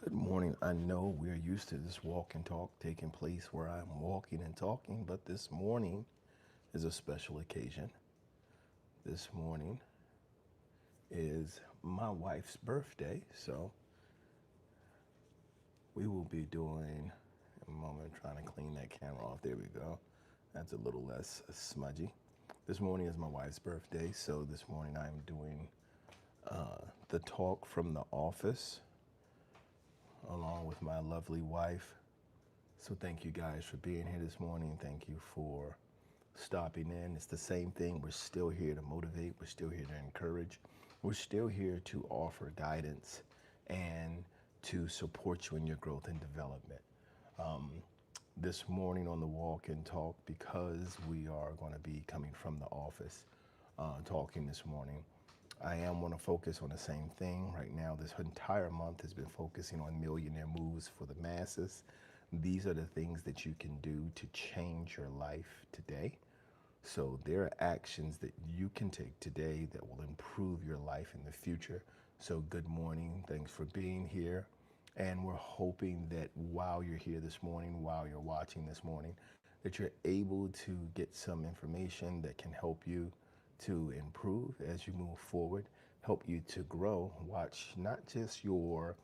Good morning. I know we're used to this walk and talk taking place where I'm walking and talking, but this morning is a special occasion. This morning is my wife's birthday, so we will be doing a moment trying to clean that camera off. There we go. That's a little less smudgy. This morning is my wife's birthday, so this morning I'm doing the talk from the office along with my lovely wife. So thank you guys for being here this morning. Thank you for stopping in. It's the same thing. We're still here to motivate. We're still here to encourage. We're still here to offer guidance and to support you in your growth and development. This morning on the walk and talk, because we are going to be coming from the office talking this morning, I am want to focus on the same thing. Right now, this entire month has been focusing on millionaire moves for the masses. These are the things that you can do to change your life today. So there are actions that you can take today that will improve your life in the future. So good morning. Thanks for being here. And we're hoping that while you're here this morning, while you're watching this morning, that you're able to get some information that can help you to improve as you move forward, help you to grow. Watch not just your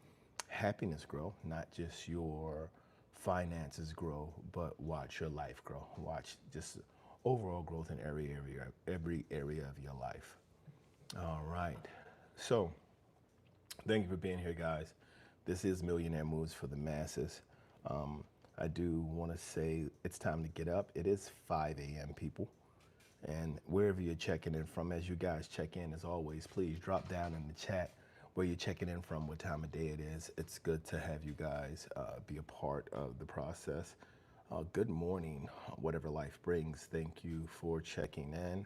happiness grow, not just your finances grow, but watch your life grow. Watch just overall growth in every area of your life. All right. So thank you for being here, guys. This is Millionaire Moves for the Masses. I do want to say it's time to get up. It is 5 a.m., people. And wherever you're checking in from, as you guys check in, as always, please drop down in the chat where you're checking in from, what time of day it is. It's good to have you guys be a part of the process. Good morning, whatever life brings. Thank you for checking in.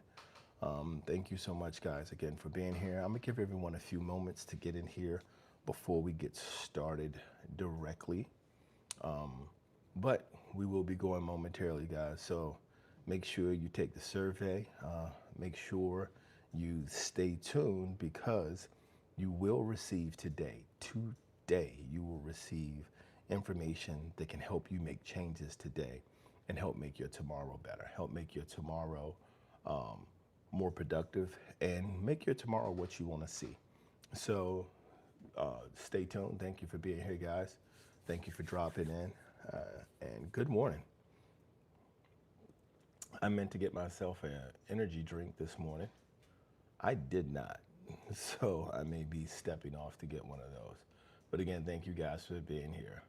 Thank you so much, guys, again, for being here. I'm going to give everyone a few moments to get in here before we get started directly. But we will be going momentarily, guys. So make sure you take the survey. Make sure you stay tuned because you will receive today, you will receive information that can help you make changes today and help make your tomorrow better, help make your tomorrow more productive, and make your tomorrow what you want to see. So stay tuned. Thank you for being here, guys. Thank you for dropping in. And good morning. I meant to get myself an energy drink this morning. I did not. So I may be stepping off to get one of those. But again, thank you guys for being here.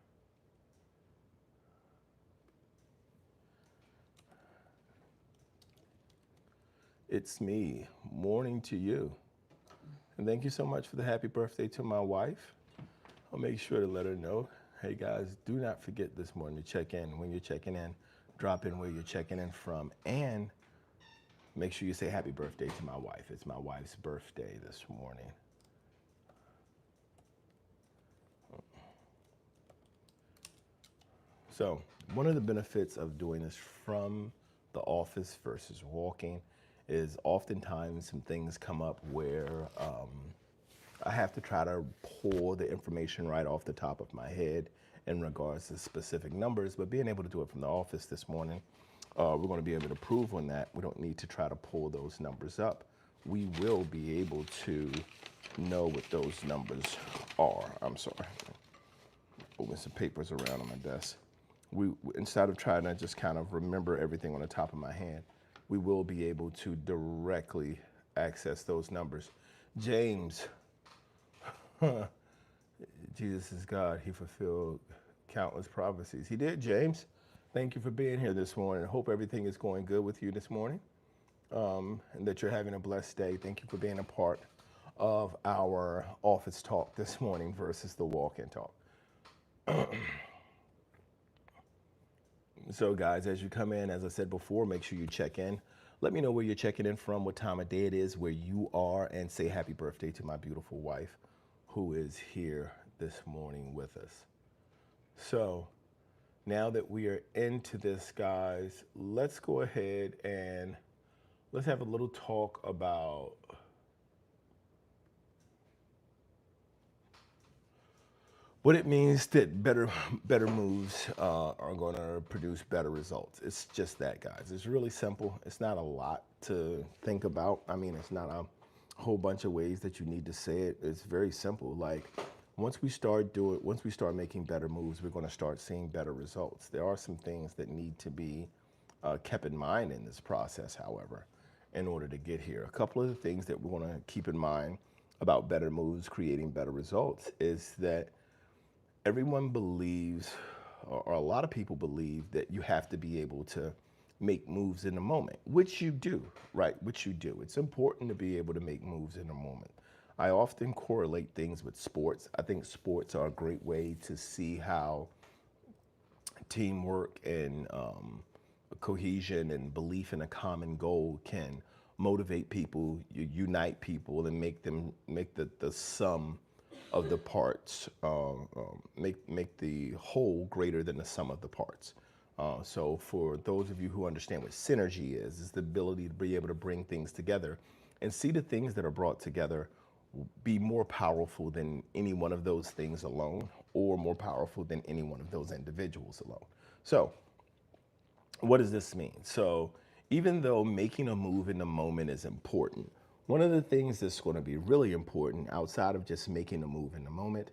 It's me. Morning to you. And thank you so much for the happy birthday to my wife. I'll make sure to let her know. Hey guys, do not forget this morning to check in. When you're checking in, drop in where you're checking in from, and make sure you say happy birthday to my wife. It's my wife's birthday this morning. So one of the benefits of doing this from the office versus walking is oftentimes some things come up where I have to try to pull the information right off the top of my head in regards to specific numbers, but being able to do it from the office this morning, we're going to be able to prove on that. We don't need to try to pull those numbers up. We will be able to know what those numbers are. I'm sorry. Moving some papers around on my desk. Instead of trying to just kind of remember everything on the top of my head, we will be able to directly access those numbers. James, Jesus is God. He fulfilled countless prophecies. He did, James. Thank you for being here this morning. I hope everything is going good with you this morning and that you're having a blessed day. Thank you for being a part of our office talk this morning versus the walk and talk. So guys, as you come in, as I said before, make sure you check in. Let me know where you're checking in from, what time of day it is, where you are, and say happy birthday to my beautiful wife who is here this morning with us. So now that we are into this, guys, let's go ahead and let's have a little talk about What it means that better moves are going to produce better results. It's just that, guys. It's really simple. It's not a lot to think about. I mean, it's not a whole bunch of ways that you need to say it. It's very simple. Like once we start making better moves, we're going to start seeing better results. There are some things that need to be kept in mind in this process, however, in order to get here. A couple of the things that we want to keep in mind about better moves creating better results is that everyone believes, or a lot of people believe, that you have to be able to make moves in the moment, which you do, right? Which you do. It's important to be able to make moves in the moment. I often correlate things with sports. I think sports are a great way to see how teamwork and cohesion and belief in a common goal can motivate people, unite people, and make the sum of the parts make the whole greater than the sum of the parts. So for those of you who understand what synergy is the ability to be able to bring things together and see the things that are brought together be more powerful than any one of those things alone, or more powerful than any one of those individuals alone. So what does this mean? So even though making a move in the moment is important, one of the things that's going to be really important outside of just making a move in the moment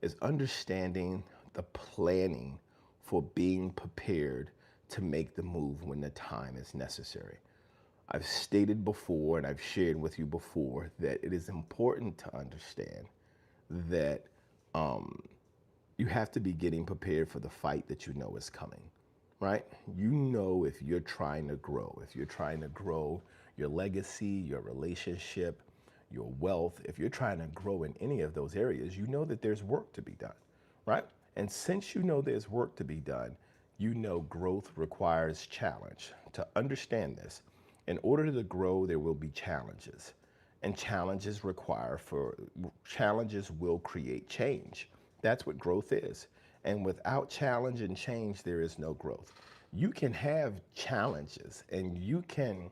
is understanding the planning for being prepared to make the move when the time is necessary. I've stated before, and I've shared with you before, that it is important to understand that you have to be getting prepared for the fight that you know is coming, right? You know, if you're trying to grow, your legacy, your relationship, your wealth, if you're trying to grow in any of those areas, you know that there's work to be done, right? And since you know there's work to be done, you know growth requires challenge. To understand this, in order to grow, there will be challenges. And challenges will create change. That's what growth is. And without challenge and change, there is no growth. You can have challenges and you can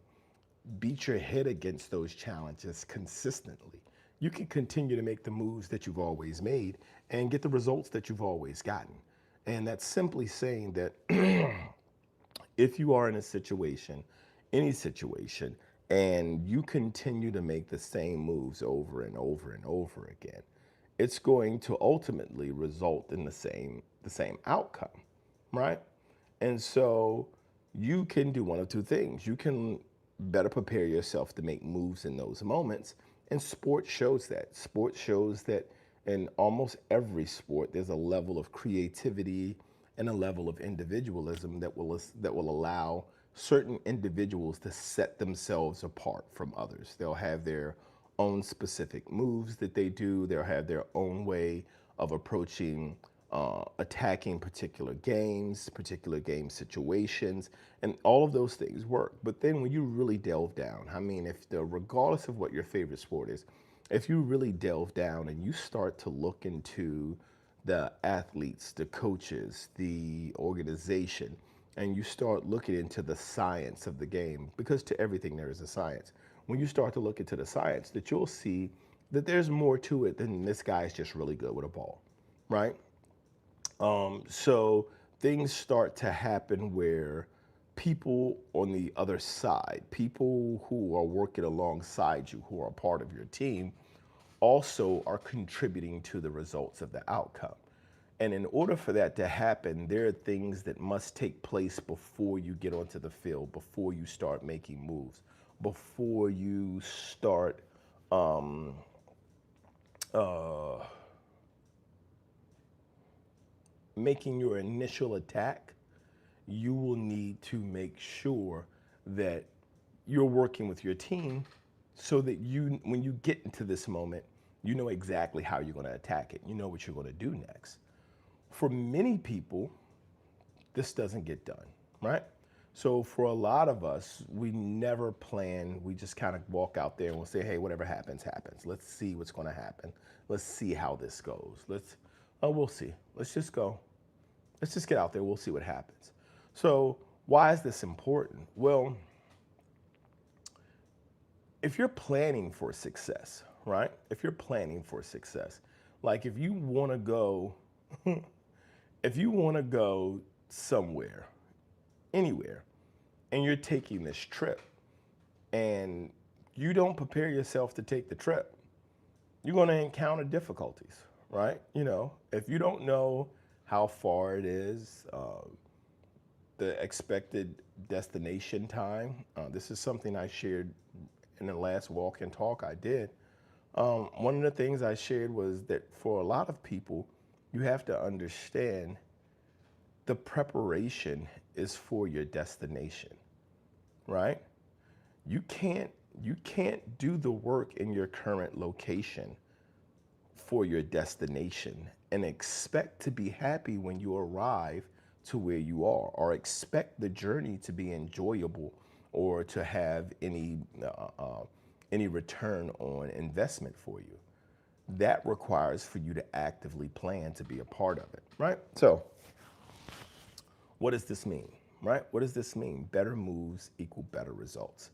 beat your head against those challenges consistently. You can continue to make the moves that you've always made and get the results that you've always gotten. And that's simply saying that if you are in a situation, any situation, and you continue to make the same moves over and over and over again, it's going to ultimately result in the same outcome, right? And so you can do one of two things. You can better prepare yourself to make moves in those moments. And sports shows that. Sports shows that in almost every sport, there's a level of creativity and a level of individualism that will allow certain individuals to set themselves apart from others. They'll have their own specific moves that they do. They'll have their own way of approaching attacking particular game situations, and all of those things work. But then when you really delve down, I mean, regardless of what your favorite sport is, if you really delve down and you start to look into the athletes, the coaches, the organization, and you start looking into the science of the game, because to everything there is a science. When you start to look into the science, that you'll see that there's more to it than this guy's just really good with a ball, right? So things start to happen where people on the other side, people who are working alongside you, who are a part of your team, also are contributing to the results of the outcome. And in order for that to happen, there are things that must take place before you get onto the field, before you start making moves, before you start making your initial attack. You will need to make sure that you're working with your team so that when you get into this moment, you know exactly how you're going to attack it. You know what you're going to do next. For many people, this doesn't get done, right? So for a lot of us, we never plan. We just kind of walk out there and we'll say, hey, whatever happens, happens. Let's see what's going to happen. Let's see how this goes. We'll see. Let's just go. Let's just get out there. We'll see what happens. So why is this important? Well, if you're planning for success, right? If you're planning for success, like if you want to go If you want to go somewhere, anywhere, and you're taking this trip and you don't prepare yourself to take the trip, you're going to encounter difficulties, right? You know, if you don't know how far it is, the expected destination time, this is something I shared in the last walk and talk I did. One of the things I shared was that for a lot of people, you have to understand the preparation is for your destination, right? You can't do the work in your current location for your destination and expect to be happy when you arrive to where you are, or expect the journey to be enjoyable or to have any return on investment for you. That requires for you to actively plan to be a part of it, right? So what does this mean, right? What does this mean? Better moves equal better results.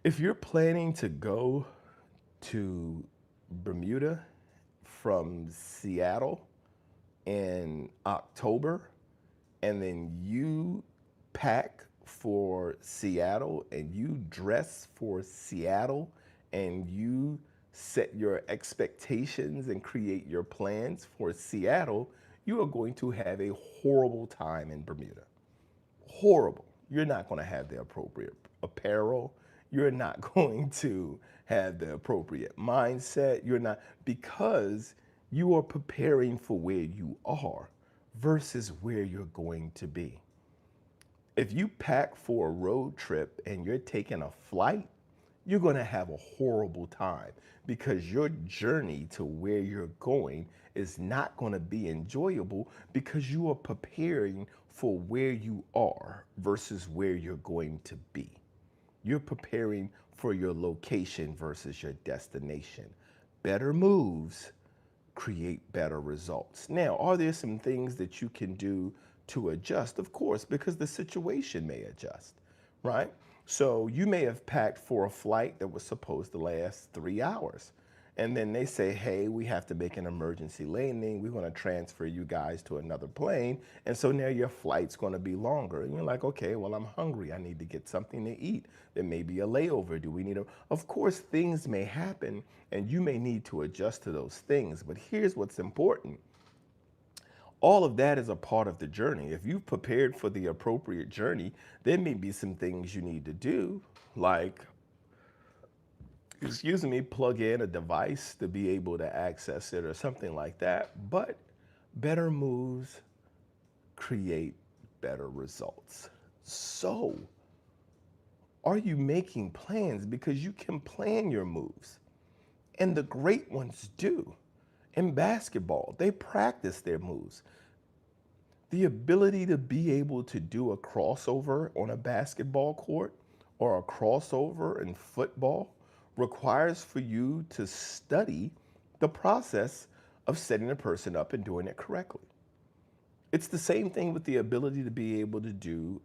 If you're planning to go to Bermuda from Seattle in October, and then you pack for Seattle and you dress for Seattle and you set your expectations and create your plans for Seattle, you are going to have a horrible time in Bermuda. Horrible. You're not going to have the appropriate apparel. You're not going to have the appropriate mindset. You're not, because you are preparing for where you are versus where you're going to be. If you pack for a road trip and you're taking a flight, you're going to have a horrible time because your journey to where you're going is not going to be enjoyable because you are preparing for where you are versus where you're going to be. You're preparing for your location versus your destination. Better moves create better results. Now, are there some things that you can do to adjust? Of course, because the situation may adjust, right? So you may have packed for a flight that was supposed to last 3 hours. And then they say, hey, we have to make an emergency landing. We're going to transfer you guys to another plane. And so now your flight's going to be longer. And you're like, okay, well, I'm hungry. I need to get something to eat. There may be a layover. Do we need a... Of course, things may happen and you may need to adjust to those things. But here's what's important. All of that is a part of the journey. If you've prepared for the appropriate journey, there may be some things you need to do, like, plug in a device to be able to access it or something like that. But better moves create better results. So, are you making plans? Because you can plan your moves. And the great ones do. In basketball, they practice their moves. The ability to be able to do a crossover on a basketball court or a crossover in football requires for you to study the process of setting a person up and doing it correctly. It's the same thing with the ability to be able to do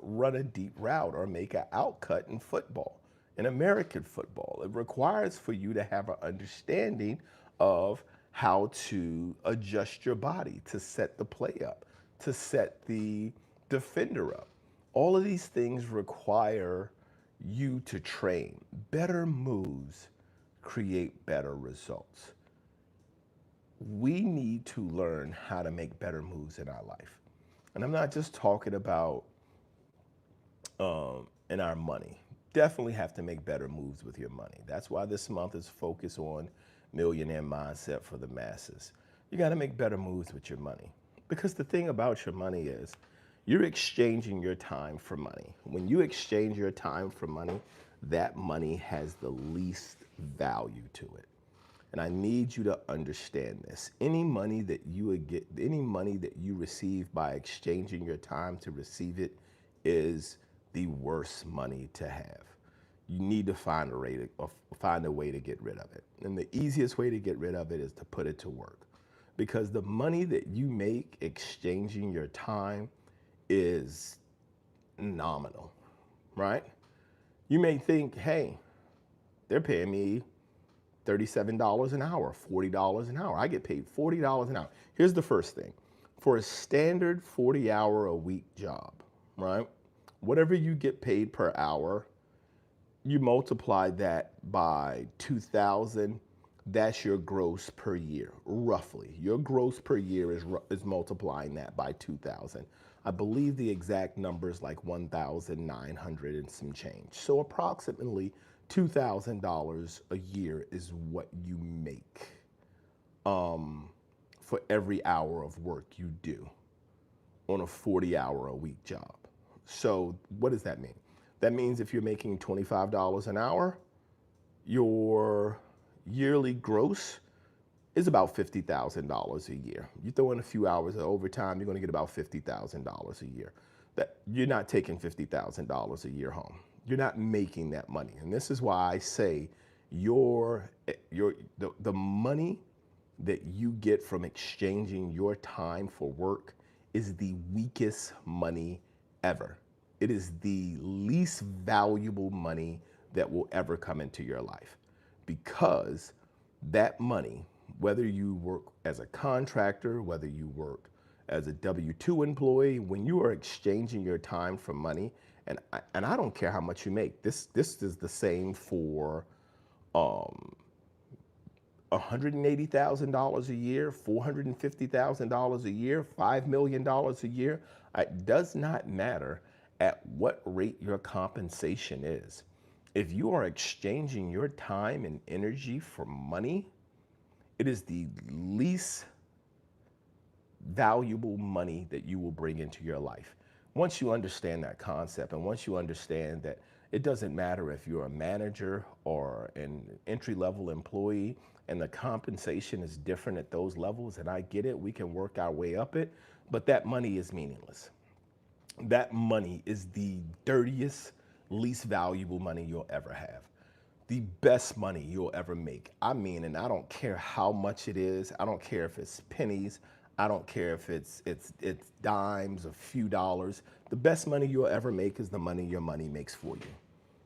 run a deep route or make an outcut in football, in American football. It requires for you to have an understanding of how to adjust your body to set the play up, to set the defender up. All of these things require you to train. Better moves create better results. We need to learn how to make better moves in our life. And I'm not just talking about in our money. Definitely have to make better moves with your money. That's why this month is focused on Millionaire Mindset for the masses. You got to make better moves with your money. Because the thing about your money is you're exchanging your time for money. When you exchange your time for money, that money has the least value to it. And I need you to understand this. Any money that you would get, any money that you receive by exchanging your time to receive it is the worst money to have. You need to find a way to get rid of it. And the easiest way to get rid of it is to put it to work. Because the money that you make exchanging your time is nominal, right? You may think, hey, they're paying me $37 an hour, $40 an hour. I get paid $40 an hour. Here's the first thing. For a standard 40-hour-a-week job, right? Whatever you get paid per hour, you multiply that by 2,000. That's your gross per year, roughly. Your gross per year is multiplying that by 2,000. I believe the exact number is like 1,900 and some change. So approximately $2,000 a year is what you make for every hour of work you do on a 40-hour-a-week job. So what does that mean? That means if you're making $25 an hour, your yearly gross is about $50,000 a year. You throw in a few hours of overtime, you're going to get about $50,000 a year. That you're not taking $50,000 a year home. You're not making that money. And this is why I say the money that you get from exchanging your time for work is the weakest money ever. It is the least valuable money that will ever come into your life, because that money, whether you work as a contractor, whether you work as a W-2 employee, when you are exchanging your time for money, and I don't care how much you make, this is the same for $180,000 a year, $450,000 a year, $5 million a year. It does not matter at what rate your compensation is. If you are exchanging your time and energy for money, it is the least valuable money that you will bring into your life. Once you understand that concept, and once you understand that it doesn't matter if you're a manager or an entry-level employee and the compensation is different at those levels, and I get it, we can work our way up it, but that money is meaningless. That money is the dirtiest, least valuable money you'll ever have. The best money you'll ever make. I mean, and I don't care how much it is. I don't care if it's pennies. I don't care if it's dimes, a few dollars. The best money you'll ever make is the money your money makes for you,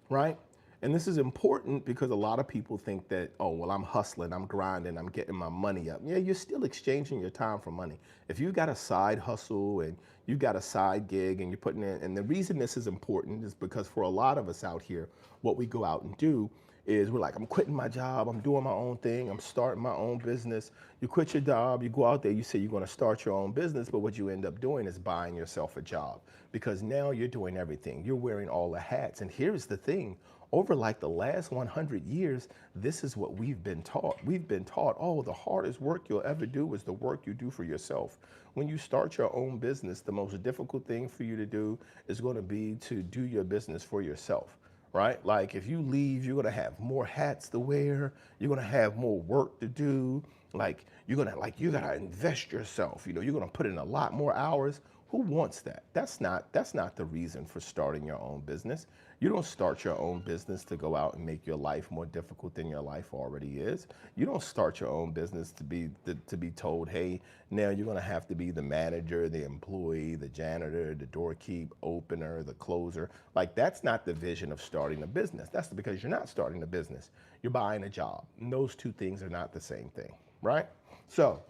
right? And this is important because a lot of people think that, oh, well, I'm hustling, I'm grinding, I'm getting my money up. Yeah, you're still exchanging your time for money. If you got a side hustle and you got a side gig and you're putting in, and the reason this is important is because for a lot of us out here, what we go out and do is we're like, I'm quitting my job, I'm doing my own thing, I'm starting my own business. You quit your job, you go out there, you say you're gonna start your own business, but what you end up doing is buying yourself a job, because now you're doing everything. You're wearing all the hats. And here's the thing, over like the last 100 years, this is what we've been taught. We've been taught, oh, the hardest work you'll ever do is the work you do for yourself. When you start your own business, the most difficult thing for you to do is gonna be to do your business for yourself. Right? Like if you leave, you're gonna have more hats to wear, you're gonna have more work to do, like you gotta invest yourself, you know, you're gonna put in a lot more hours. Who wants that? That's not the reason for starting your own business. You don't start your own business to go out and make your life more difficult than your life already is. You don't start your own business to be told, hey, now you're gonna have to be the manager, the employee, the janitor, the doorkeep, opener, the closer. Like that's not the vision of starting a business. That's because you're not starting a business. You're buying a job. And those two things are not the same thing, right? So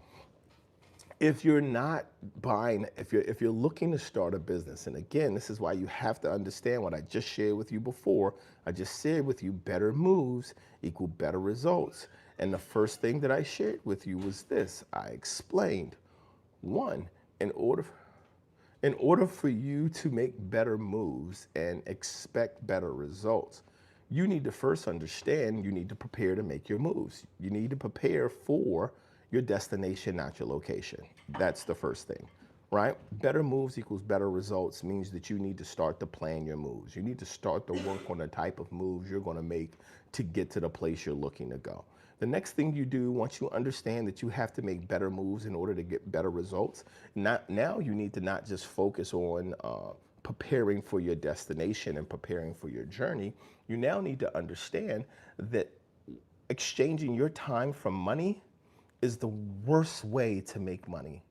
if you're not buying, if you're looking to start a business, and again, this is why you have to understand what I just shared with you before. I just shared with you better moves equal better results. And the first thing that I shared with you was this. I explained, one, in order for you to make better moves and expect better results, you need to first understand you need to prepare to make your moves. You need to prepare for your destination, not your location. That's the first thing, right? Better moves equals better results means that you need to start to plan your moves. You need to start to work on the type of moves you're gonna make to get to the place you're looking to go. The next thing you do, once you understand that you have to make better moves in order to get better results, now you need to not just focus on preparing for your destination and preparing for your journey. You now need to understand that exchanging your time for money is the worst way to make money.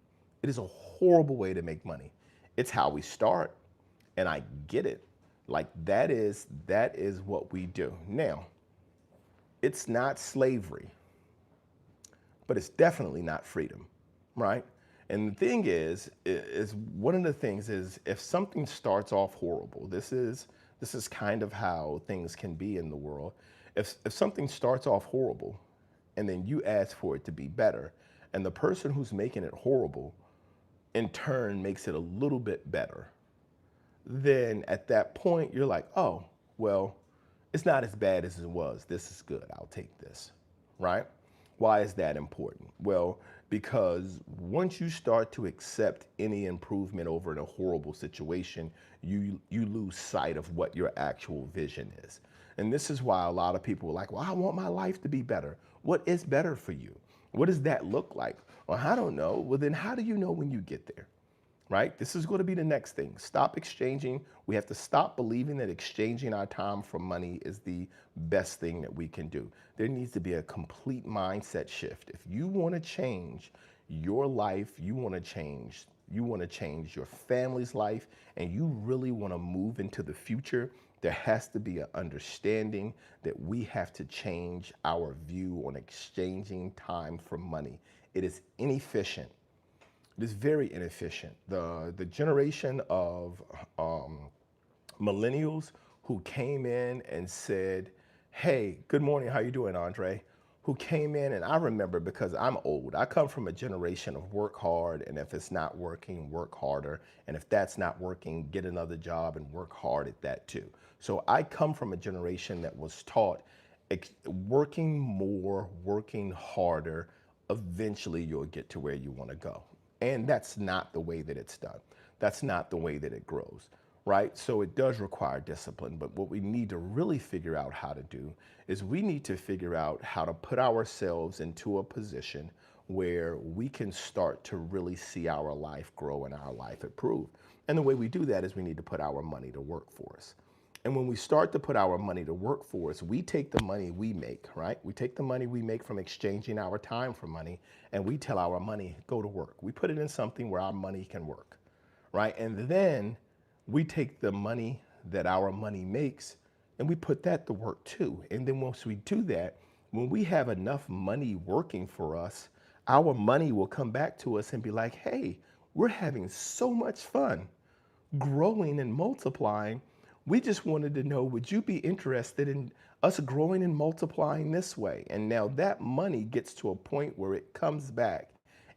It is a horrible way to make money. It's how we start, and I get it. Like that is what we do. Now, It's not slavery, but it's definitely not freedom, right? And the thing is one of the things is if something starts off horrible, this is kind of how things can be in the world. If something starts off horrible and then you ask for it to be better, and the person who's making it horrible in turn makes it a little bit better, then at that point you're like, oh, well, it's not as bad as it was. This is good. I'll take this, right? Why is that important? Well, because once you start to accept any improvement over in a horrible situation, you lose sight of what your actual vision is. And this is why a lot of people are like, well, I want my life to be better. What is better for you? What does that look like? Well, I don't know. Well, then how do you know when you get there? Right? This is going to be the next thing. Stop exchanging. We have to stop believing that exchanging our time for money is the best thing that we can do. There needs to be a complete mindset shift. If you want to change your life, you want to change your family's life, and you really want to move into the future, there has to be an understanding that we have to change our view on exchanging time for money. It is inefficient. It is very inefficient. The generation of millennials who came in and said, hey, good morning, how you doing, Andre? Who came in, and I remember because I'm old, I come from a generation of work hard, and if it's not working, work harder. And if that's not working, get another job and work hard at that too. So I come from a generation that was taught working more, working harder, eventually you'll get to where you want to go. And that's not the way that it's done. That's not the way that it grows, right? So it does require discipline. But what we need to really figure out how to do is we need to figure out how to put ourselves into a position where we can start to really see our life grow and our life improve. And the way we do that is we need to put our money to work for us. And when we start to put our money to work for us, we take the money we make, right? We take the money we make from exchanging our time for money, and we tell our money, go to work. We put it in something where our money can work, right? And then we take the money that our money makes and we put that to work too. And then once we do that, when we have enough money working for us, our money will come back to us and be like, hey, we're having so much fun growing and multiplying. We just wanted to know, would you be interested in us growing and multiplying this way? And now that money gets to a point where it comes back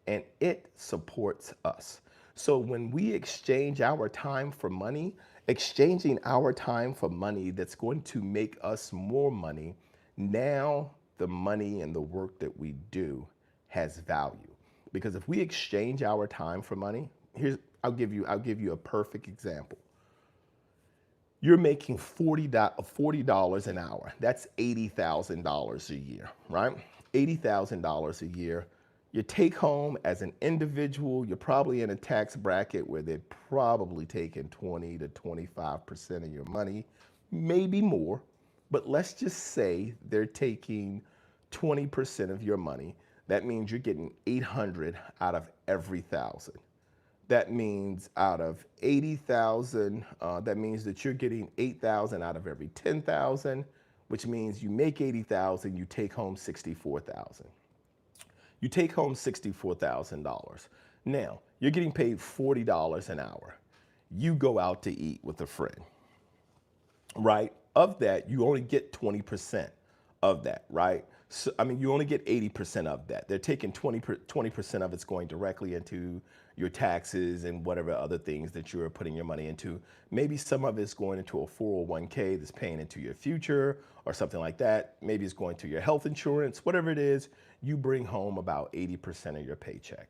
and it supports us. So when we exchange our time for money, exchanging our time for money that's going to make us more money, now the money and the work that we do has value. Because if we exchange our time for money, I'll give you a perfect example. You're making $40 an hour. That's $80,000 a year, right? $80,000 a year. Your take home as an individual, you're probably in a tax bracket where they're probably taking 20 to 25% of your money, maybe more. But let's just say they're taking 20% of your money. That means you're getting 800 out of every thousand. That means out of 80,000, that means that you're getting 8,000 out of every 10,000, which means you make 80,000, you take home 64,000. You take home $64,000. Now, you're getting paid $40 an hour. You go out to eat with a friend, right? Of that, you only get 20% of that, right? So, I mean, you only get 80% of that. They're taking 20% of it's going directly into your taxes and whatever other things that you're putting your money into. Maybe some of it's going into a 401k that's paying into your future or something like that. Maybe it's going to your health insurance, whatever it is, you bring home about 80% of your paycheck.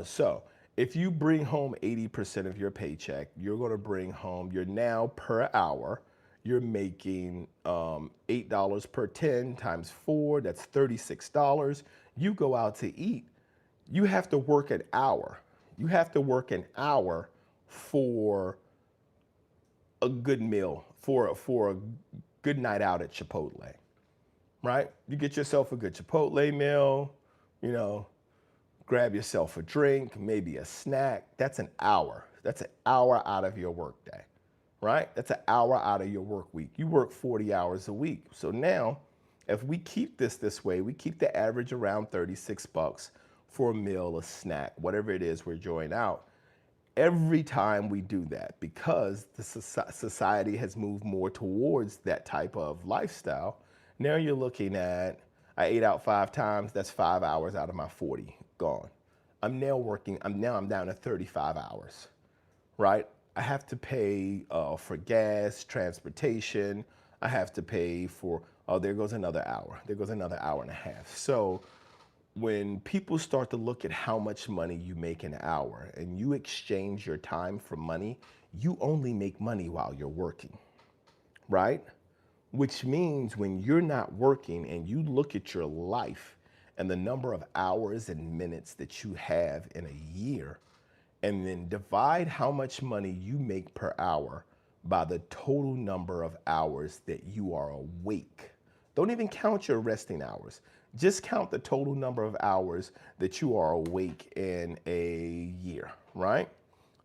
So if you bring home 80% of your paycheck, you're going to bring home, you're now per hour, you're making $8 per 10 times 4, that's $36. You go out to eat, you have to work an hour. You have to work an hour for a good meal, for a good night out at Chipotle, right? You get yourself a good Chipotle meal, you know, grab yourself a drink, maybe a snack. That's an hour. That's an hour out of your workday, right? That's an hour out of your work week. You work 40 hours a week. So now if we keep this way, we keep the average around 36 bucks for a meal, a snack, whatever it is we're enjoying out. Every time we do that, because the society has moved more towards that type of lifestyle, now you're looking at, I ate out 5 times, that's 5 hours out of my 40 gone. I'm down to 35 hours, right? I have to pay for gas, transportation. I have to pay for, oh, there goes another hour. There goes another hour and a half. So when people start to look at how much money you make an hour and you exchange your time for money, you only make money while you're working, right? Which means when you're not working and you look at your life and the number of hours and minutes that you have in a year, and then divide how much money you make per hour by the total number of hours that you are awake. Don't even count your resting hours. Just count the total number of hours that you are awake in a year, right?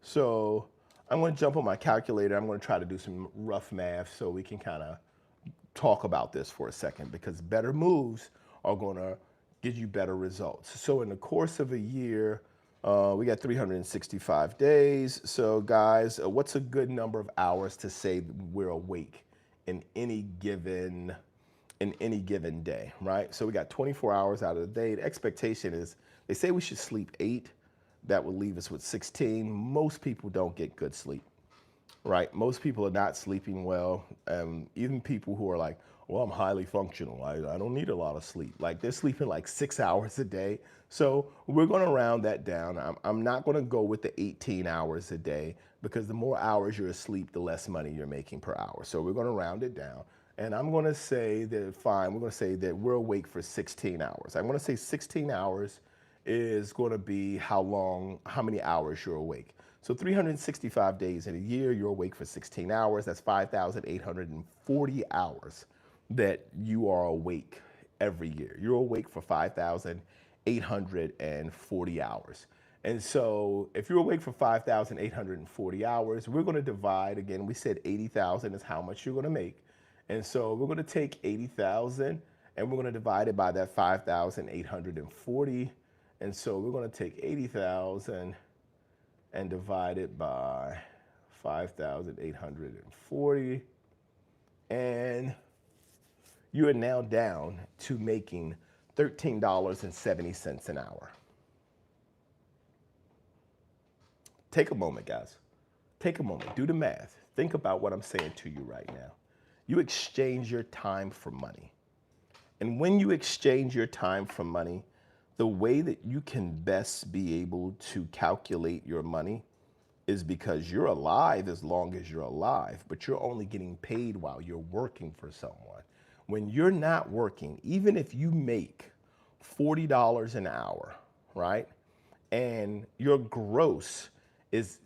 So I'm going to jump on my calculator. I'm going to try to do some rough math so we can kind of talk about this for a second, because better moves are going to give you better results. So in the course of a year, we got 365 days. So guys, what's a good number of hours to say we're awake in any given day, right? So we got 24 hours out of the day. The expectation is, they say we should sleep 8. That would leave us with 16. Most people don't get good sleep, right? Most people are not sleeping well. Even people who are like, well, I'm highly functional, I don't need a lot of sleep. Like, they're sleeping like 6 hours a day. So we're gonna round that down. I'm not gonna go with the 18 hours a day, because the more hours you're asleep, the less money you're making per hour. So we're gonna round it down. And I'm gonna say that, fine, we're gonna say that we're awake for 16 hours. I'm gonna say 16 hours is gonna be how many hours you're awake. So 365 days in a year, you're awake for 16 hours. That's 5,840 hours that you are awake every year. You're awake for 5,840 hours. And so if you're awake for 5,840 hours, we're going to divide, again, we said 80,000 is how much you're going to make. And so we're going to take 80,000 and we're going to divide it by that 5,840. And so we're going to take 80,000 and divide it by 5,840. And you are now down to making $13.70 an hour. Take a moment, guys. Take a moment. Do the math. Think about what I'm saying to you right now. You exchange your time for money. And when you exchange your time for money, the way that you can best be able to calculate your money is because you're alive as long as you're alive, but you're only getting paid while you're working for someone. When you're not working, even if you make $40 an hour, right? And your gross is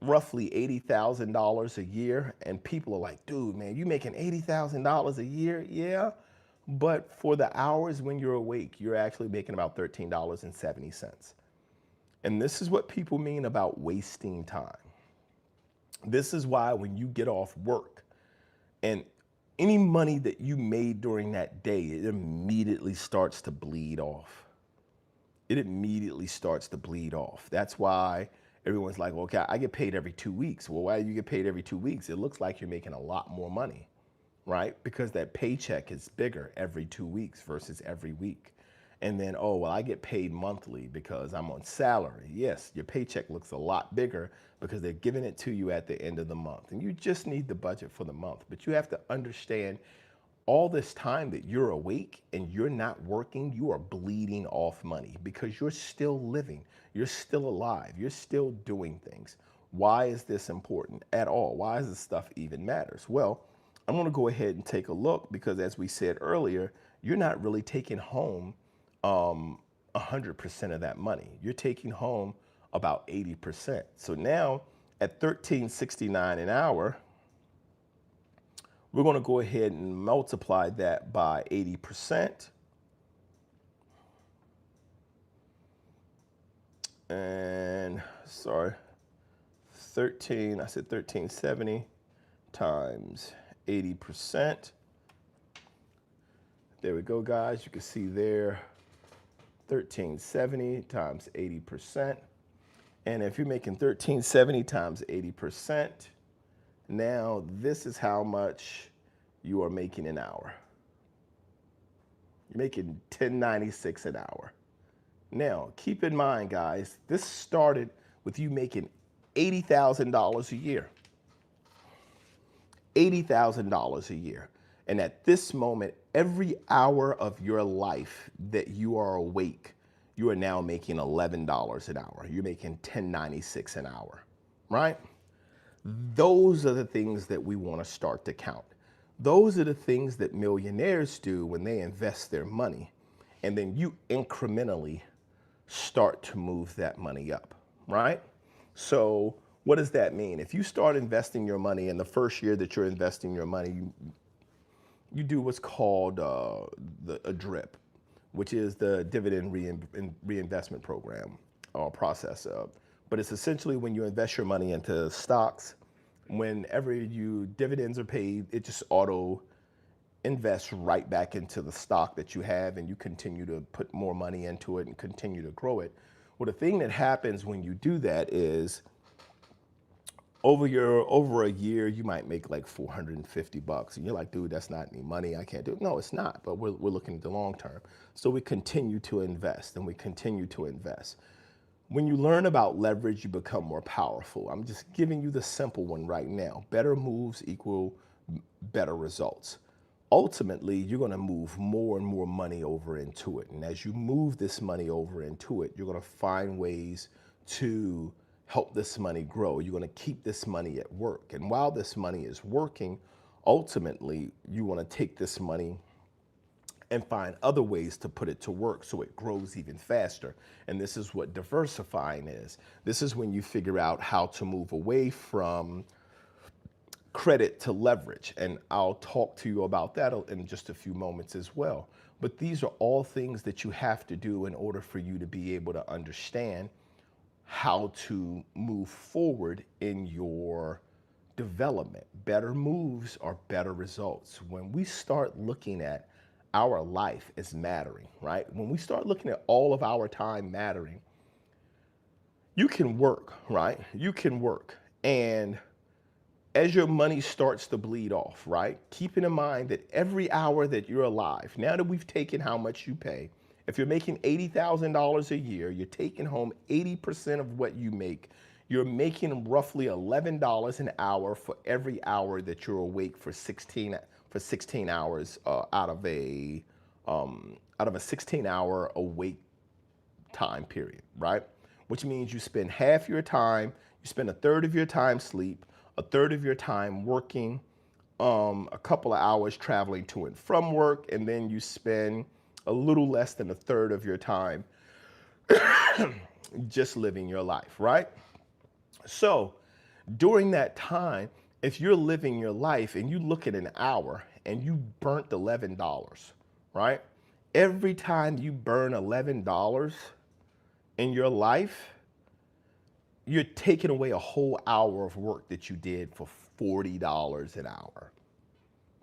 roughly $80,000 a year, and people are like, dude, man, you making $80,000 a year? Yeah. But for the hours when you're awake, you're actually making about $13.70. And this is what people mean about wasting time. This is why when you get off work and any money that you made during that day, it immediately starts to bleed off. It immediately starts to bleed off. That's why everyone's like, well, okay, I get paid every 2 weeks. Well, why do you get paid every 2 weeks? It looks like you're making a lot more money, right? Because that paycheck is bigger every 2 weeks versus every week. And then, oh, well, I get paid monthly because I'm on salary. Yes, your paycheck looks a lot bigger because they're giving it to you at the end of the month. And you just need the budget for the month. But you have to understand, all this time that you're awake and you're not working, you are bleeding off money because you're still living. You're still alive. You're still doing things. Why is this important at all? Why does this stuff even matters? Well, I'm going to go ahead and take a look because, as we said earlier, you're not really taking home 100% of that money. You're taking home about 80%. So now at $13.69 an hour, we're going to go ahead and multiply that by 80%. And sorry, I said 1370 times 80%. There we go, guys. You can see there, 1370 times 80%. And if you're making 1370 times 80%, now this is how much you are making an hour. You're making 1096 an hour. Now, keep in mind, guys, this started with you making $80,000 a year. $80,000 a year. And at this moment, every hour of your life that you are awake, you are now making $11 an hour. You're making $10.96 an hour, right? Those are the things that we want to start to count. Those are the things that millionaires do when they invest their money. And then you incrementally start to move that money up, right? So what does that mean? If you start investing your money in the first year that you're investing your money, you do what's called a DRIP, which is the dividend reinvestment program or process. But it's essentially when you invest your money into stocks, whenever dividends are paid, it just auto invests right back into the stock that you have, and you continue to put more money into it and continue to grow it. Well, the thing that happens when you do that is over a year, you might make like $450. And you're like, dude, that's not any money. I can't do it. No, it's not. But we're looking at the long term. So we continue to invest and we continue to invest. When you learn about leverage, you become more powerful. I'm just giving you the simple one right now. Better moves equal better results. Ultimately, you're going to move more and more money over into it. And as you move this money over into it, you're going to find ways to help this money grow. You're going to keep this money at work. And while this money is working, ultimately, you want to take this money and find other ways to put it to work so it grows even faster. And this is what diversifying is. This is when you figure out how to move away from credit to leverage. And I'll talk to you about that in just a few moments as well. But these are all things that you have to do in order for you to be able to understand how to move forward in your development. Better moves are better results. When we start looking at our life as mattering, right? When we start looking at all of our time mattering, you can work, right? You can work. And as your money starts to bleed off, right? Keeping in mind that every hour that you're alive, now that we've taken how much you pay, if you're making $80,000 a year, you're taking home 80% of what you make. You're making roughly $11 an hour for every hour that you're awake for 16 hours out of a 16-hour awake time period, right? Which means you spend half your time, you spend a third of your time sleep, a third of your time working, a couple of hours traveling to and from work, and then you spend a little less than a third of your time just living your life, right? So during that time, if you're living your life and you look at an hour and you burnt $11, right? Every time you burn $11 in your life, you're taking away a whole hour of work that you did for $40 an hour.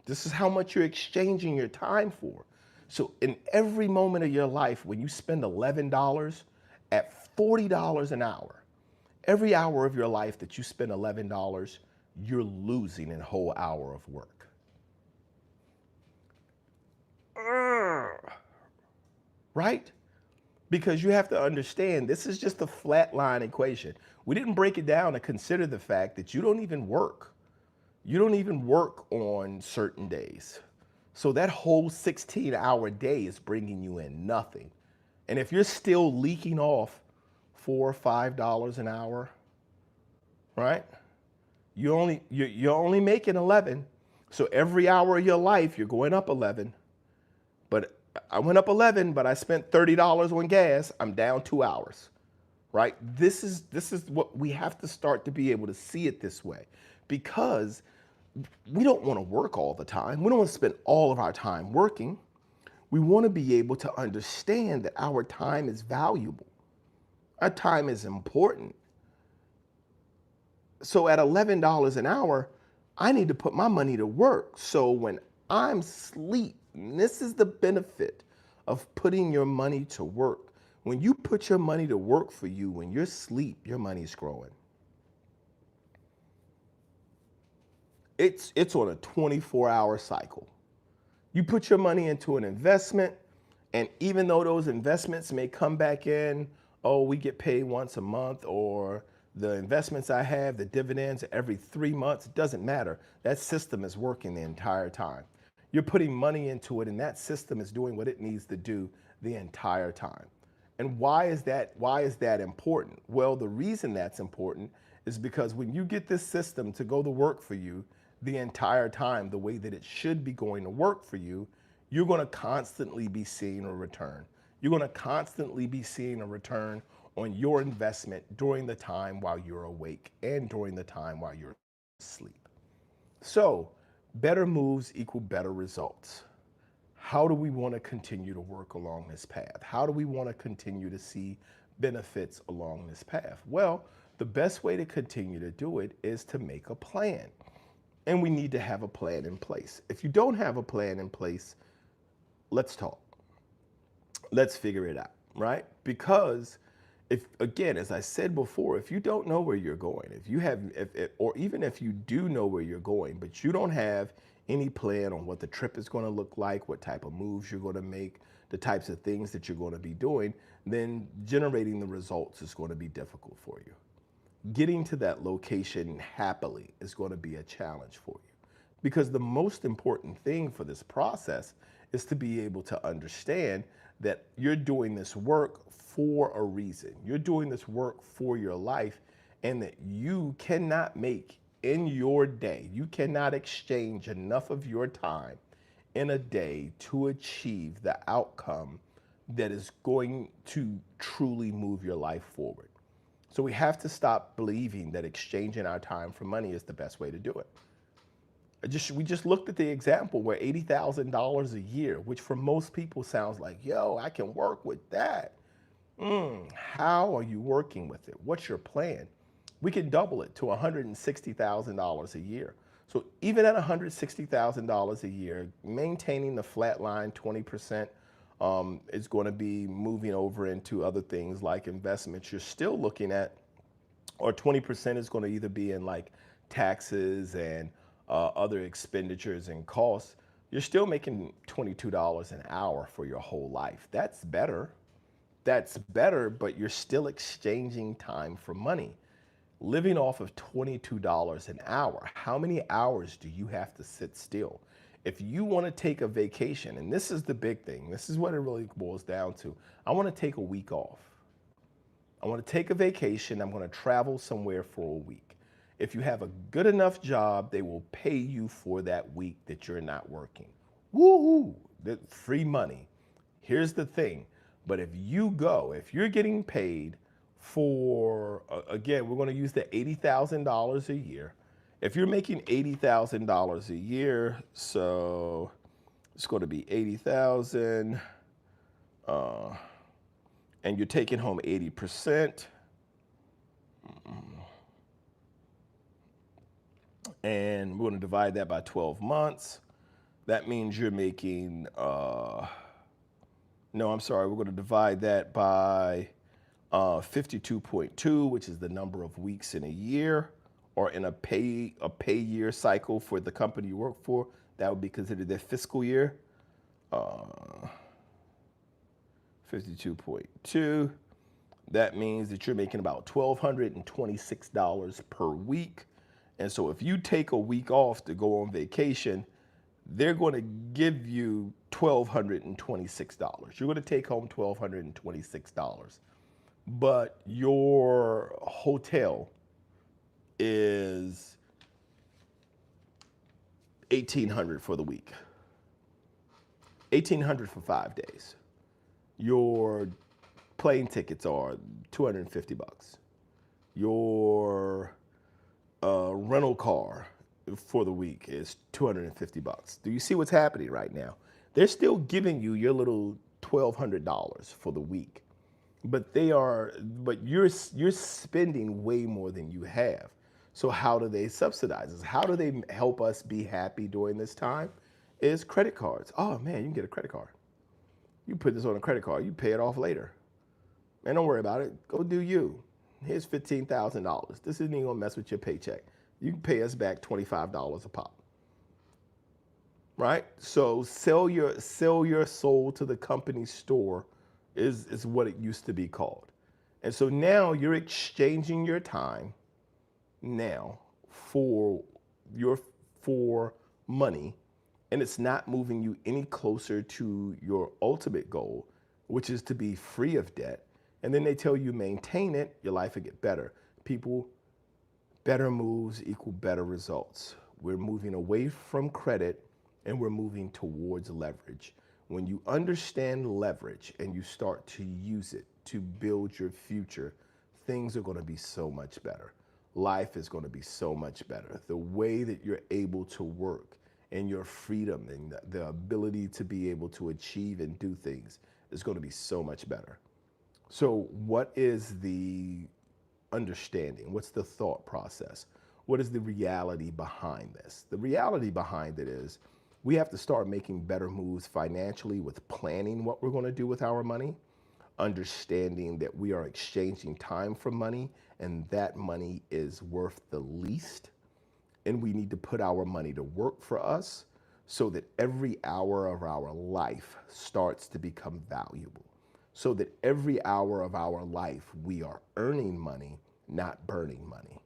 This is how much you're exchanging your time for. So in every moment of your life, when you spend $11 at $40 an hour, every hour of your life that you spend $11, you're losing a whole hour of work. Right? Because you have to understand, this is just a flat line equation. We didn't break it down to consider the fact that you don't even work. You don't even work on certain days. So that whole 16-hour day is bringing you in nothing. And if you're still leaking off $4 or $5 an hour, right? You're only making 11. So every hour of your life, you're going up 11. But I went up 11, but I spent $30 on gas. I'm down 2 hours, right? This is what we have to start to be able to see it this way, because we don't want to work all the time. We don't want to spend all of our time working. We want to be able to understand that our time is valuable. Our time is important. So at $11 an hour, I need to put my money to work. So when I'm asleep And this is the benefit of putting your money to work. When you put your money to work for you, when you're asleep, your money's growing. It's on a 24-hour cycle. You put your money into an investment, and even though those investments may come back in, oh, we get paid once a month, or the investments I have, the dividends every 3 months, it doesn't matter. That system is working the entire time. You're putting money into it, and that system is doing what it needs to do the entire time. And why is that? Why is that important? Well, the reason that's important is because when you get this system to go to work for you the entire time, the way that it should be going to work for you, you're going to constantly be seeing a return. You're going to constantly be seeing a return on your investment during the time while you're awake and during the time while you're asleep. So, better moves equal better results. How do we want to continue to work along this path? How do we want to continue to see benefits along this path? Well, the best way to continue to do it is to make a plan. And we need to have a plan in place. If you don't have a plan in place, let's talk. Let's figure it out, right? Because if, again, as I said before, if you don't know where you're going, or even if you do know where you're going, but you don't have any plan on what the trip is going to look like, what type of moves you're going to make, the types of things that you're going to be doing, then generating the results is going to be difficult for you. Getting to that location happily is going to be a challenge for you, because the most important thing for this process is to be able to understand that you're doing this work for a reason. You're doing this work for your life, and that you cannot make in your day, you cannot exchange enough of your time in a day to achieve the outcome that is going to truly move your life forward. So we have to stop believing that exchanging our time for money is the best way to do it. We just looked at the example where $80,000 a year, which for most people sounds like, yo, I can work with that. How are you working with it? What's your plan? We can double it to $160,000 a year. So even at $160,000 a year, maintaining the flat line 20% is going to be moving over into other things like investments. You're still looking at, or 20% is going to either be in like taxes and other expenditures and costs. You're still making $22 an hour for your whole life. That's better. That's better, but you're still exchanging time for money. Living off of $22 an hour, how many hours do you have to sit still? If you want to take a vacation, and this is the big thing, this is what it really boils down to. I want to take a week off. I want to take a vacation. I'm going to travel somewhere for a week. If you have a good enough job, they will pay you for that week that you're not working. Woo-hoo, free money. Here's the thing. But if you're getting paid for, again, we're going to use the $80,000 a year. If you're making $80,000 a year, so it's going to be 80,000, and you're taking home 80%, and we're going to divide that by 12 months. That means you're making, we're going to divide that by 52.2, which is the number of weeks in a year, or in a pay year cycle for the company you work for. That would be considered their fiscal year. 52.2. That means that you're making about $1,226 per week. And so if you take a week off to go on vacation, they're going to give you $1,226. You're going to take home $1,226. But your hotel is $1,800 for the week. $1,800 for 5 days. Your plane tickets are $250. Your rental car for the week is $250. Do you see what's happening right now? They're still giving you your little $1,200 for the week, but you're spending way more than you have. So how do they subsidize us? How do they help us be happy during this time? is credit cards. Oh man, you can get a credit card. You put this on a credit card, you pay it off later. Man, don't worry about it. Go do you. Here's $15,000. This isn't even gonna mess with your paycheck. You can pay us back $25 a pop. Right? So sell your soul to the company store is what it used to be called. And so now you're exchanging your time now for money, and it's not moving you any closer to your ultimate goal, which is to be free of debt. And then they tell you maintain it, your life will get better. People, better moves equal better results. We're moving away from credit and we're moving towards leverage. When you understand leverage and you start to use it to build your future, things are going to be so much better. Life is going to be so much better. The way that you're able to work and your freedom and the ability to be able to achieve and do things is going to be so much better. So what is the understanding? What's the thought process? What is the reality behind this? The reality behind it is we have to start making better moves financially with planning what we're going to do with our money, understanding that we are exchanging time for money and that money is worth the least. And we need to put our money to work for us so that every hour of our life starts to become valuable. So that every hour of our life we are earning money, not burning money.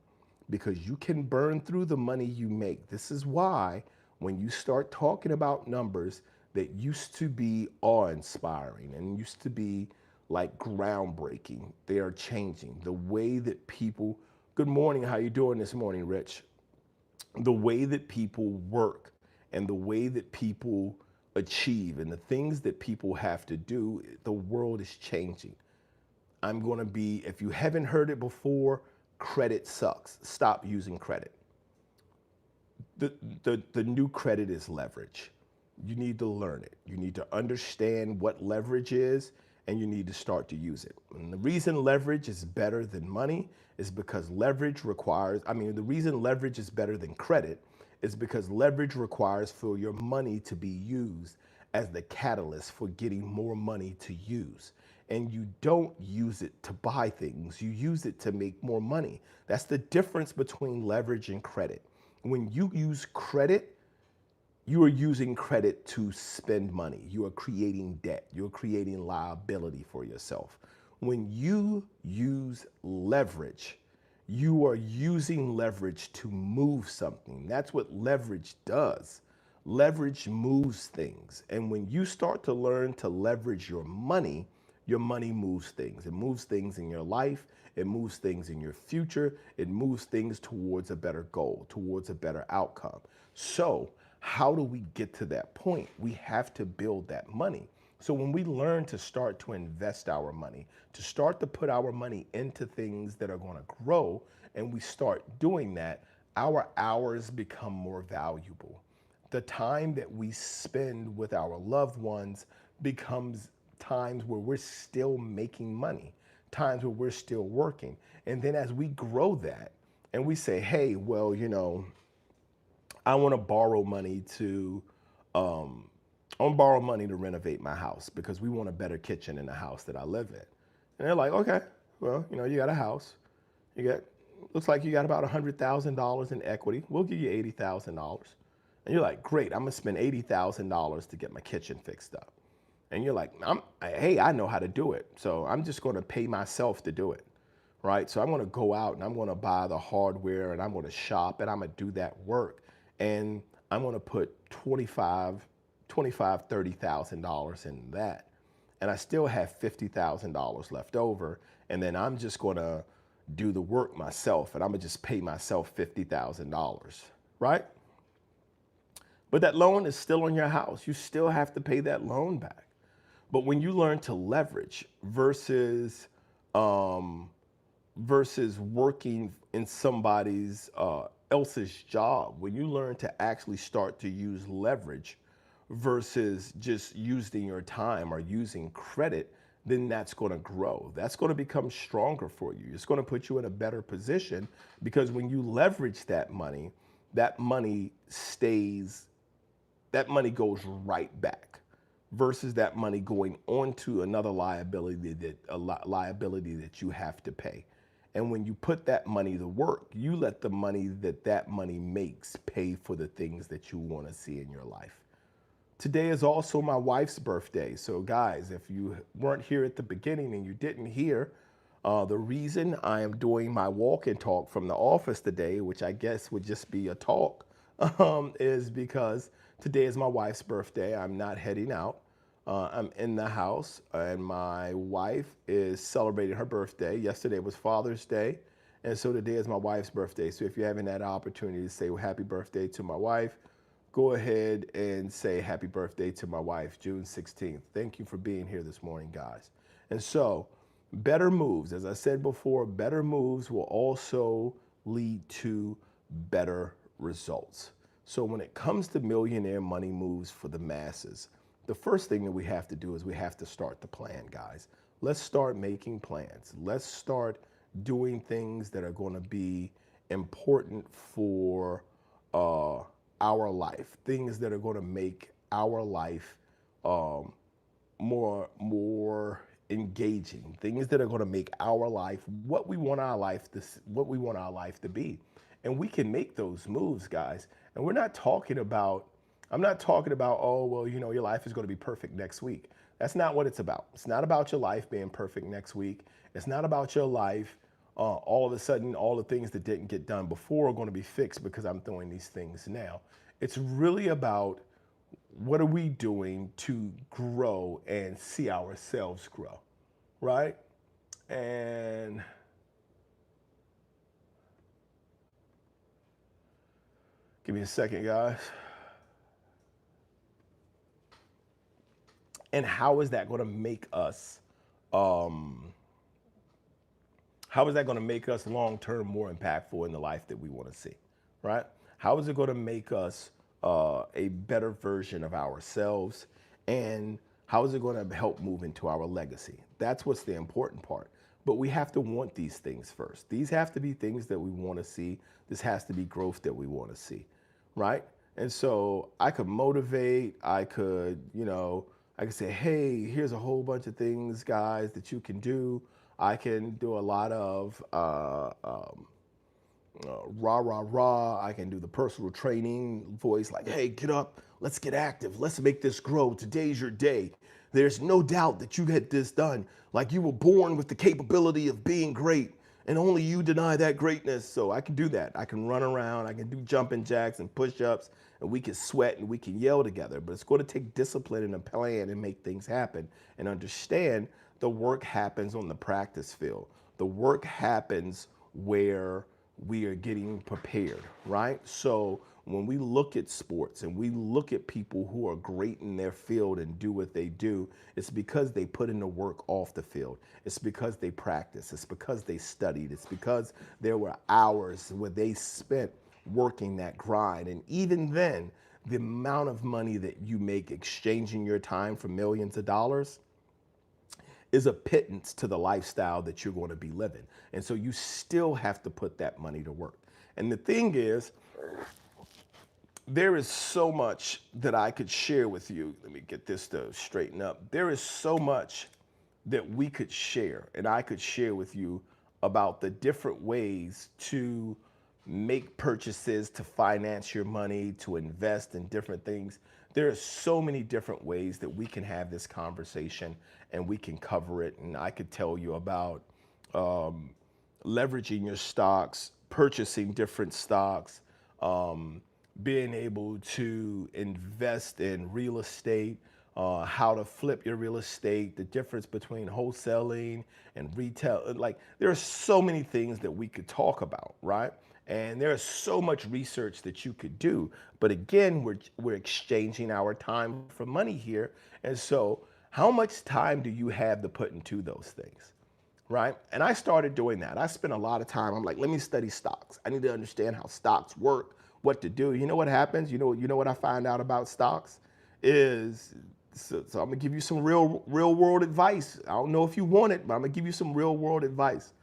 Because you can burn through the money you make. This is why when you start talking about numbers that used to be awe-inspiring and used to be like groundbreaking, they are changing. The way that people, good morning, how you doing this morning, Rich? The way that people work and the way that people achieve and the things that people have to do, the world is changing. I'm going to be, if you haven't heard it before, credit sucks. Stop using credit. The new credit is leverage. You need to learn it. You need to understand what leverage is and you need to start to use it. And the reason leverage is better than money is because leverage requires, the reason leverage is better than credit is because leverage requires for your money to be used as the catalyst for getting more money to use. And you don't use it to buy things, you use it to make more money. That's the difference between leverage and credit. When you use credit, you are using credit to spend money. You are creating debt. You're creating liability for yourself. When you use leverage, you are using leverage to move something. That's what leverage does. Leverage moves things. And when you start to learn to leverage your money moves things. It moves things in your life. It moves things in your future. It moves things towards a better goal, towards a better outcome. So how do we get to that point? We have to build that money. So when we learn to start to invest our money, to start to put our money into things that are going to grow, and we start doing that, our hours become more valuable. The time that we spend with our loved ones becomes times where we're still making money, times where we're still working. And then as we grow that and we say, hey, well, I want to borrow money to renovate my house because we want a better kitchen in the house that I live in. And they're like, okay, well, you got a house. Looks like you got about $100,000 in equity. We'll give you $80,000. And you're like, great, I'm gonna spend $80,000 to get my kitchen fixed up. And you're like, hey, I know how to do it. So I'm just gonna pay myself to do it, right? So I'm gonna go out and I'm gonna buy the hardware and I'm gonna shop and I'm gonna do that work. And I'm gonna put $30,000 in that. And I still have $50,000 left over. And then I'm just gonna do the work myself and I'm gonna just pay myself $50,000, right? But that loan is still on your house. You still have to pay that loan back. But when you learn to leverage versus working in somebody's else's job, when you learn to actually start to use leverage versus just using your time or using credit, then that's going to grow. That's going to become stronger for you. It's going to put you in a better position because when you leverage that money stays that money goes right back versus that money going onto another liability that you have to pay. And when you put that money to work, you let the money that money makes pay for the things that you want to see in your life. Today is also my wife's birthday. So guys, if you weren't here at the beginning and you didn't hear, the reason I am doing my walk and talk from the office today, which I guess would just be a talk, is because today is my wife's birthday. I'm not heading out. I'm in the house, and my wife is celebrating her birthday. Yesterday was Father's Day, and so today is my wife's birthday. So if you're having that opportunity to say, well, happy birthday to my wife, go ahead and say happy birthday to my wife, June 16th. Thank you for being here this morning, guys. And so better moves, as I said before, better moves will also lead to better results. So when it comes to millionaire money moves for the masses, the first thing that we have to do is we have to start the plan, guys. Let's start making plans. Let's start doing things that are going to be important for our life, things that are going to make our life more engaging, things that are going to make our life what we want our life to be. And we can make those moves, guys. And I'm not talking about, oh, well, you know, your life is going to be perfect next week. That's not what it's about. It's not about your life being perfect next week. It's not about your life all of a sudden, all the things that didn't get done before are going to be fixed because I'm doing these things now. It's really about what are we doing to grow and see ourselves grow, right? And give me a second, guys. And how is that going to make us, long-term more impactful in the life that we want to see, right? How is it going to make us a better version of ourselves? And how is it going to help move into our legacy? That's what's the important part. But we have to want these things first. These have to be things that we want to see. This has to be growth that we want to see, right? And so I could motivate, I could say, hey, here's a whole bunch of things, guys, that you can do. I can do a lot of rah, rah, rah. I can do the personal training voice like, hey, get up, let's get active, let's make this grow. Today's your day. There's no doubt that you get this done. Like you were born with the capability of being great and only you deny that greatness. So I can do that. I can run around, I can do jumping jacks and push-ups, and we can sweat and we can yell together. But it's going to take discipline and a plan and make things happen and understand the work happens on the practice field. The work happens where we are getting prepared, right? So when we look at sports and we look at people who are great in their field and do what they do, it's because they put in the work off the field. It's because they practiced. It's because they studied. It's because there were hours where they spent working that grind. And even then, the amount of money that you make exchanging your time for millions of dollars is a pittance to the lifestyle that you're going to be living. And so you still have to put that money to work. And the thing is, there is so much that I could share with you. Let me get this to straighten up. There is so much that we could share and I could share with you about the different ways to make purchases, to finance your money, to invest in different things. There are so many different ways that we can have this conversation and we can cover it. And I could tell you about leveraging your stocks, purchasing different stocks, being able to invest in real estate, how to flip your real estate, the difference between wholesaling and retail. Like there are so many things that we could talk about, right? And there's so much research that you could do. But again, we're exchanging our time for money here. And so how much time do you have to put into those things, right? And I started doing that. I spent a lot of time. I'm like, let me study stocks. I need to understand how stocks work, what to do. You know what happens? You know what I find out about stocks is, so I'm gonna give you some real world advice. I don't know if you want it, but I'm gonna give you some real world advice.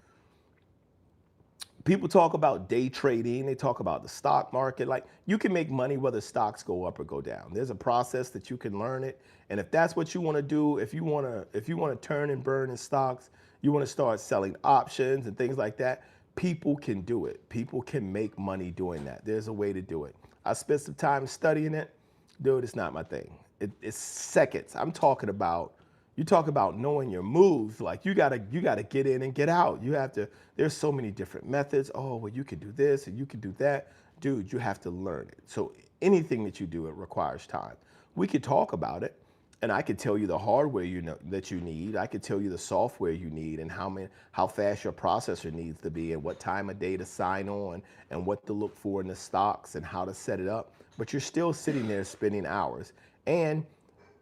People talk about day trading. They talk about the stock market. Like, you can make money whether stocks go up or go down. There's a process that you can learn it. And if that's what you want to do, if you want to turn and burn in stocks, you want to start selling options and things like that, people can do it. People can make money doing that. There's a way to do it. I spent some time studying it. Dude, it's not my thing. It's seconds. I'm talking about, you talk about knowing your moves. Like, you gotta get in and get out. You have to, there's so many different methods. Oh, well, you can do this and you can do that. Dude, you have to learn it. So anything that you do, it requires time. We could talk about it, and I could tell you the hardware that you need. I could tell you the software you need, and how fast your processor needs to be, and what time of day to sign on, and what to look for in the stocks, and how to set it up. But you're still sitting there spending hours. And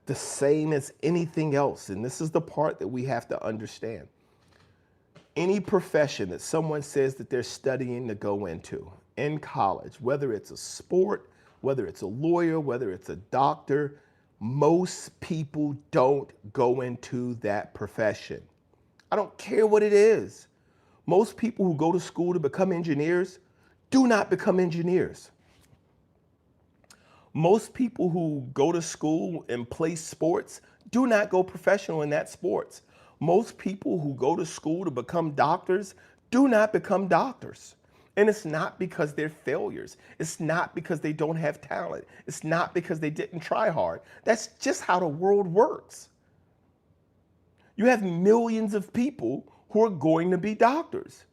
the same as anything else, and this is the part that we have to understand. Any profession that someone says that they're studying to go into in college, whether it's a sport, whether it's a lawyer, whether it's a doctor, most people don't go into that profession. I don't care what it is. Most people who go to school to become engineers do not become engineers. Most people who go to school and play sports do not go professional in that sports. Most people who go to school to become doctors do not become doctors. And it's not because they're failures. It's not because they don't have talent. It's not because they didn't try hard. That's just how the world works. You have millions of people who are going to be doctors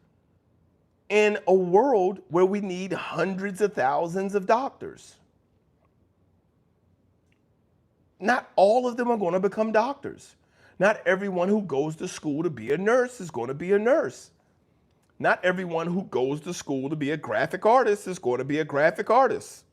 in a world where we need hundreds of thousands of doctors. Not all of them are going to become doctors. Not everyone who goes to school to be a nurse is going to be a nurse. Not everyone who goes to school to be a graphic artist is going to be a graphic artist.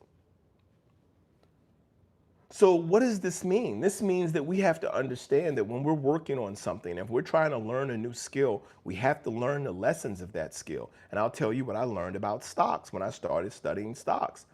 So what does this mean? This means that we have to understand that when we're working on something, if we're trying to learn a new skill, we have to learn the lessons of that skill. And I'll tell you what I learned about stocks when I started studying stocks.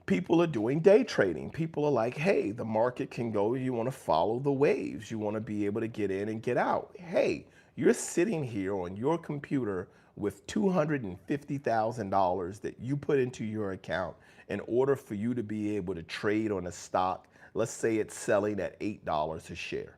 People are doing day trading. People are like, hey, the market can go, you want to follow the waves. You want to be able to get in and get out. Hey, you're sitting here on your computer with $250,000 that you put into your account in order for you to be able to trade on a stock. Let's say it's selling at $8 a share.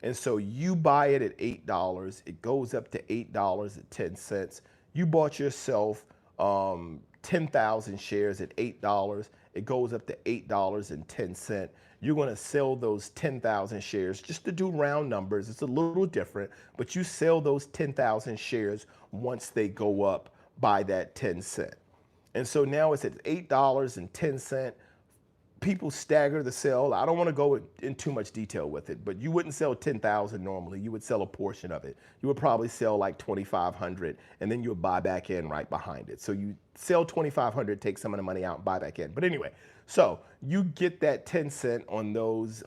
And so you buy it at $8. It goes up to $8.10. You bought yourself 10,000 shares at $8. It goes up to $8.10. You're going to sell those 10,000 shares, just to do round numbers. It's a little different, but you sell those 10,000 shares once they go up by that 10 cent. And so now it's at $8.10. People stagger the sell. I don't want to go in too much detail with it, but you wouldn't sell 10,000 normally. You would sell a portion of it. You would probably sell like 2,500, and then you would buy back in right behind it. So you sell 2,500, take some of the money out, and buy back in. But anyway, so you get that 10 cent on those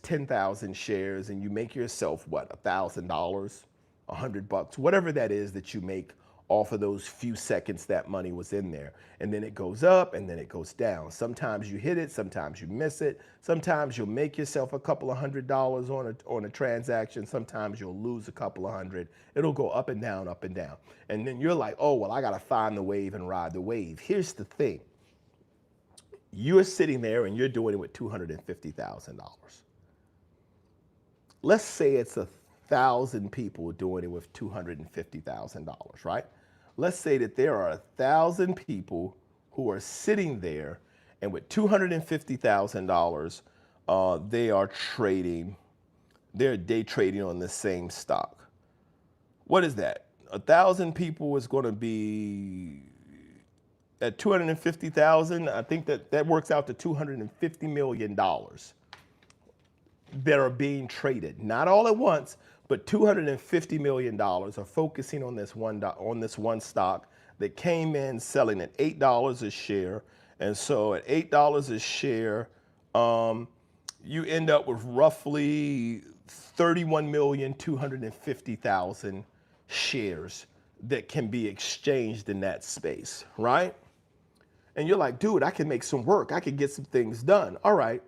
10,000 shares, and you make yourself what, $1,000, $100, whatever that is that you make off of those few seconds that money was in there. And then it goes up and then it goes down. Sometimes you hit it, sometimes you miss it. Sometimes you'll make yourself a couple of $100s on a transaction. Sometimes you'll lose a couple of hundred. It'll go up and down, up and down. And then you're like, oh, well, I got to find the wave and ride the wave. Here's the thing. You're sitting there and you're doing it with $250,000. Let's say it's 1,000 people doing it with $250,000, right? Let's say that there are 1,000 people who are sitting there, and with $250,000, they are trading, they're day trading on the same stock. What is that? 1,000 people is going to be at 250,000. I think that works out to $250 million that are being traded, not all at once, but $250 million are focusing on this one stock that came in selling at $8 a share. And so at $8 a share, you end up with roughly 31,250,000 shares that can be exchanged in that space, right? And you're like, dude, I can make some work. I can get some things done. All right.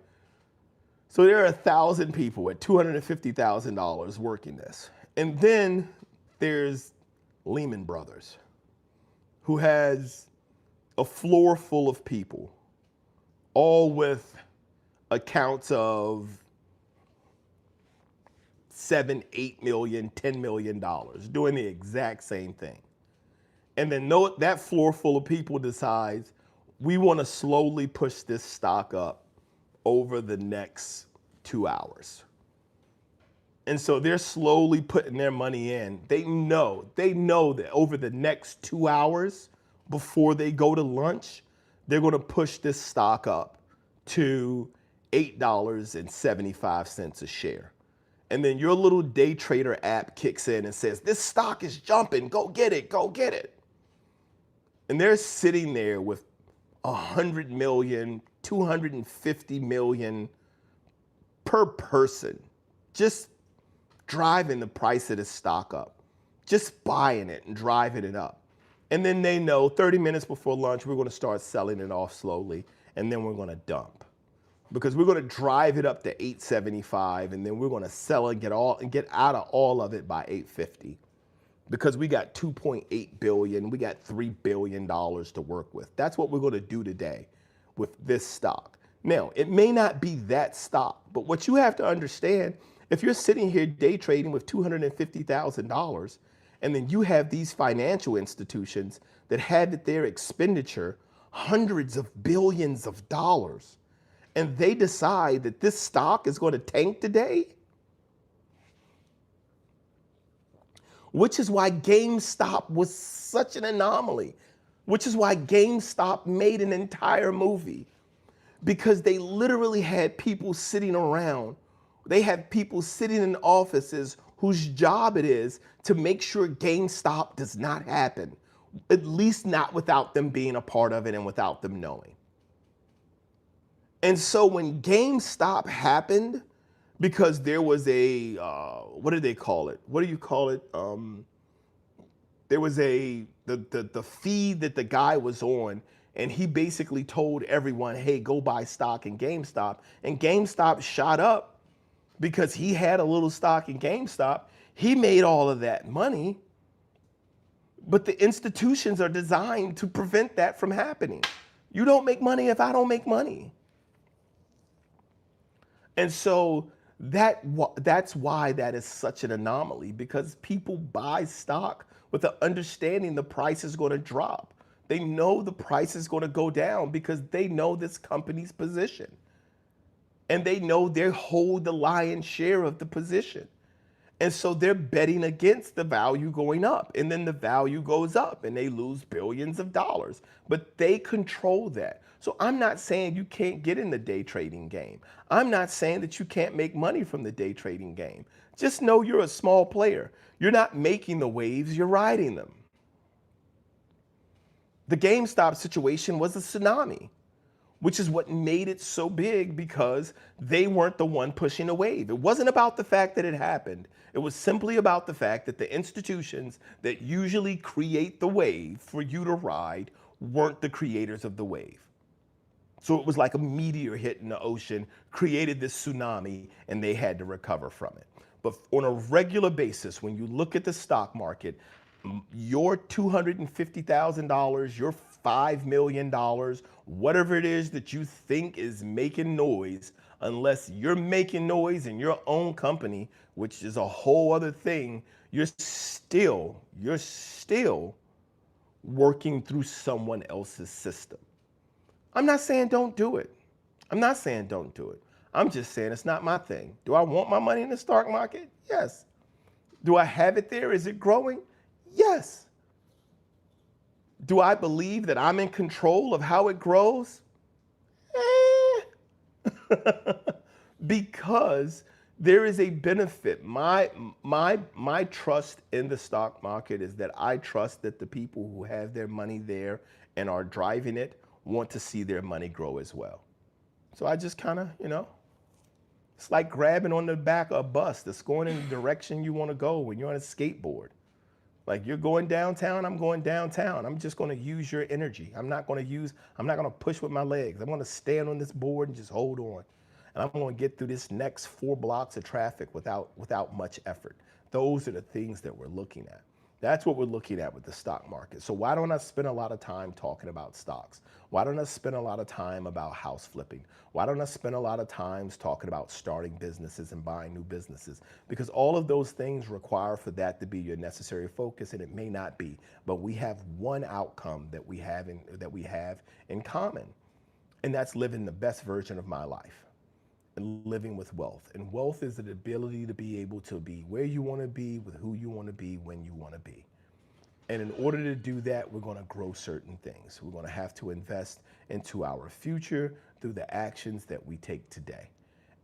So there are 1,000 people at $250,000 working this. And then there's Lehman Brothers. who has a floor full of people, all with accounts of 7, 8 million, $10 million, doing the exact same thing. And then that floor full of people decides we want to slowly push this stock up over the next 2 hours. And so they're slowly putting their money in. They know that over the next 2 hours before they go to lunch, they're going to push this stock up to $8.75 a share. And then your little day trader app kicks in and says, this stock is jumping, go get it, go get it. And they're sitting there with 100 million, 250 million per person, just driving the price of the stock up, just buying it and driving it up. And then they know 30 minutes before lunch, we're going to start selling it off slowly, and then we're going to dump. Because we're going to drive it up to 875, and then we're going to sell it and get out of all of it by 850. Because we got 2.8 billion, we got $3 billion to work with. That's what we're going to do today with this stock. Now, it may not be that stock, but what you have to understand, if you're sitting here day trading with $250,000, and then you have these financial institutions that had at their expenditure hundreds of billions of dollars, and they decide that this stock is going to tank today, which is why GameStop was such an anomaly, which is why GameStop made an entire movie, because they literally had people sitting around. They have people sitting in offices whose job it is to make sure GameStop does not happen, at least not without them being a part of it and without them knowing. And so when GameStop happened, because there was a, what do they call it? What do you call it? There was the feed that the guy was on, and he basically told everyone, hey, go buy stock in GameStop. And GameStop shot up because he had a little stock in GameStop. He made all of that money, but the institutions are designed to prevent that from happening. You don't make money if I don't make money. And so that's why that is such an anomaly, because people buy stock with the understanding the price is going to drop. They know the price is going to go down because they know this company's position. And they know they hold the lion's share of the position. And so they're betting against the value going up, and then the value goes up and they lose billions of dollars, but they control that. So I'm not saying you can't get in the day trading game. I'm not saying that you can't make money from the day trading game. Just know you're a small player. You're not making the waves, you're riding them. The GameStop situation was a tsunami, which is what made it so big, because they weren't the one pushing the wave. It wasn't about the fact that it happened. It was simply about the fact that the institutions that usually create the wave for you to ride weren't the creators of the wave. So it was like a meteor hit in the ocean, created this tsunami, and they had to recover from it. But on a regular basis, when you look at the stock market, your $250,000, your $5 million, whatever it is that you think is making noise, unless you're making noise in your own company, which is a whole other thing, you're still working through someone else's system. I'm not saying don't do it. I'm not saying don't do it. I'm just saying it's not my thing. Do I want my money in the stock market? Yes. Do I have it there? Is it growing? Yes. Do I believe that I'm in control of how it grows? Because there is a benefit. My trust in the stock market is that I trust that the people who have their money there and are driving it want to see their money grow as well. So I just kind of, it's like grabbing on the back of a bus that's going in the direction you want to go when you're on a skateboard. Like, you're going downtown, I'm going downtown. I'm just going to use your energy. I'm not going to push with my legs. I'm going to stand on this board and just hold on. And I'm going to get through this next 4 blocks of traffic without much effort. Those are the things that we're looking at. That's what we're looking at with the stock market. So why don't I spend a lot of time talking about stocks? Why don't I spend a lot of time about house flipping? Why don't I spend a lot of times talking about starting businesses and buying new businesses? Because all of those things require for that to be your necessary focus, and it may not be. But we have one outcome that we have in common, and that's living the best version of my life and living with wealth. And wealth is the ability to be able to be where you want to be, with who you want to be, when you want to be. And in order to do that, we're going to grow certain things. We're going to have to invest into our future through the actions that we take today.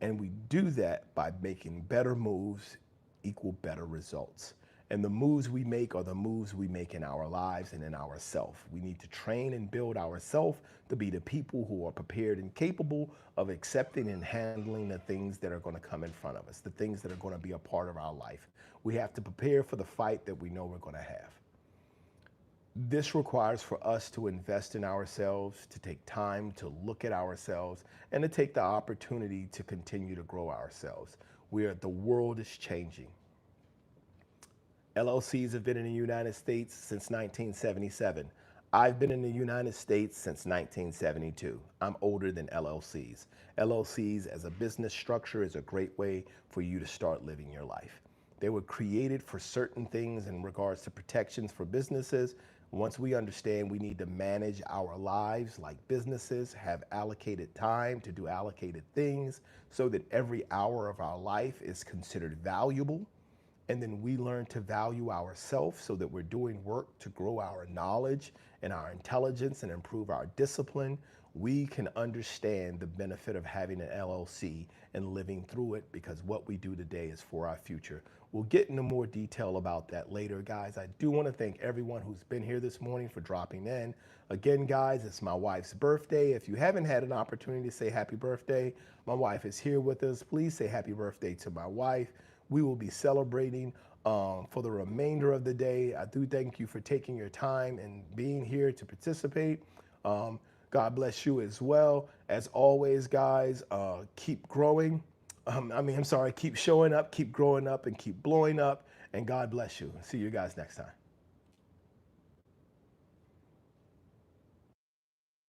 And we do that by making better moves equal better results. And the moves we make are the moves we make in our lives and in ourself. We need to train and build ourselves to be the people who are prepared and capable of accepting and handling the things that are going to come in front of us, the things that are going to be a part of our life. We have to prepare for the fight that we know we're going to have. This requires for us to invest in ourselves, to take time to look at ourselves, and to take the opportunity to continue to grow ourselves. The world is changing. LLCs have been in the United States since 1977. I've been in the United States since 1972. I'm older than LLCs. LLCs as a business structure is a great way for you to start living your life. They were created for certain things in regards to protections for businesses. Once we understand we need to manage our lives like businesses, have allocated time to do allocated things so that every hour of our life is considered valuable. And then we learn to value ourselves so that we're doing work to grow our knowledge and our intelligence and improve our discipline. We can understand the benefit of having an LLC and living through it, because what we do today is for our future. We'll get into more detail about that later, guys. I do want to thank everyone who's been here this morning for dropping in. Again, guys, it's my wife's birthday. If you haven't had an opportunity to say happy birthday, my wife is here with us. Please say happy birthday to my wife. We will be celebrating for the remainder of the day. I do thank you for taking your time and being here to participate. God bless you as well. As always, guys, keep growing. Keep showing up, keep growing up, and keep blowing up. And God bless you. See you guys next time.